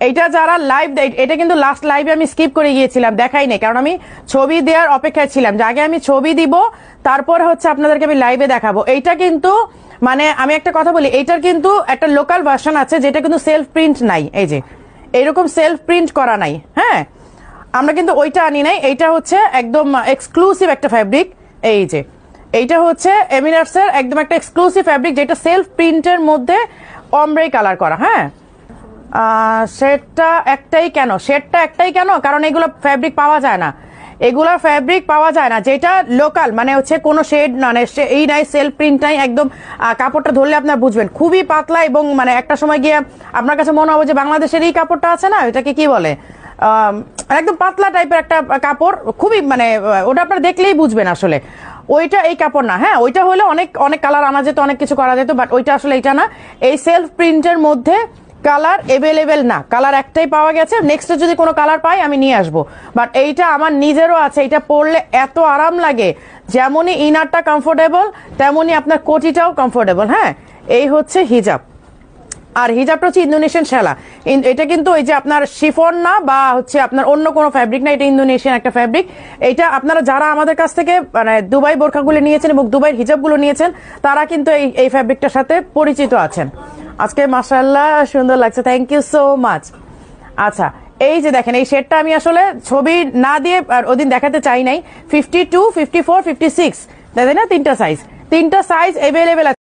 এইটা যারা লাইভ, এটা কিন্তু লাস্ট লাইভে আমি স্কিপ করে গিয়েছিলাম, দেখাই নাই, কারণ আমি ছবি দেওয়ার অপেক্ষায় ছিলাম যে আগে আমি ছবি দিব, তারপর হচ্ছে আপনাদেরকে আমি লাইভে দেখাবো। এইটা কিন্তু মানে আমি একটা কথা বলি, এইটার কিন্তু একটা লোকাল ভার্সন আছে যেটা কিন্তু সেলফ প্রিন্ট নাই, এই যে এইরকম সেলফ প্রিন্ট করা নাই। হ্যাঁ, আমরা কিন্তু ওইটা আনি নাই, এইটা হচ্ছে একদম এক্সক্লুসিভ একটা ফ্যাব্রিক। এই যে এইটা হচ্ছে এমিরেটস এর একদম একটা এক্সক্লুসিভ ফ্যাব্রিক, যেটা সেলফ প্রিন্টের মধ্যে অমব্রে কালার করা। হ্যাঁ, শেডটা একটাই কেন, কারণ এগুলো ফ্যাব্রিক পাওয়া যায় না, এগুলা ফ্যাব্রিক পাওয়া যায় না যেটা লোকাল, মানে হচ্ছে কোনো শেড মানে এই নাই, সেলফ প্রিন্ট নাই, একদম কাপড়টা ধরলে আপনার বুঝবেন খুবই পাতলা, এবং মানে একটা সময় গিয়ে আপনার কাছে মনে হবে যে বাংলাদেশের এই কাপড়টা আছে না, এটাকে কি বলে, একদম পাতলা টাইপের একটা কাপড়, খুবই মানে ওটা আপনারা দেখলেই বুঝবেন আসলে ওইটা এই কাপড় না। হ্যাঁ, ওইটা হলে অনেক অনেক কালার আনা যেত, অনেক কিছু করা যেত, বাট ওইটা আসলে এটা না। এই সেলফ প্রিন্টের মধ্যে কালার এভেলেবেল না, কালার একটাই পাওয়া গেছে, নেক্সট যদি কোনো কালার পাই আমি নিয়ে আসবো। বাট এইটা আমার নিজেরও আছে, এটা পরলে এত আরাম লাগে, যেমনই ইনারটা কমফোর্টেবল তেমনই আপনার কোটিটাও কমফোর্টেবল। হ্যাঁ, এই হচ্ছে হিজাব, আর হিজাবটা হচ্ছে ইন্দোনেশিয়ান শালা। এটা কিন্তু এই যে আপনার শিফন না বা হচ্ছে আপনার অন্য কোনো ফ্যাব্রিক না, এটা ইন্দোনেশিয়ান একটা ফ্যাব্রিক। এটা আপনারা যারা আমাদের কাছ থেকে মানে দুবাই বোরখাগুলো নিয়েছেন এবং দুবাইয়ের হিজাবগুলো নিয়েছেন, তারা কিন্তু এই ফ্যাব্রিকটার সাথে পরিচিত আছেন। আজকে মাশাআল্লাহ সুন্দর লাগছে, থ্যাংক ইউ সো মাচ। আচ্ছা, এই যে দেখেন, এই শেডটা আমি আসলে ছবি না দিয়ে আর ওদিন দেখাতে চাই নাই। 52, 54, 56, তাই না, তিনটা সাইজ এভেলেবেল আছে।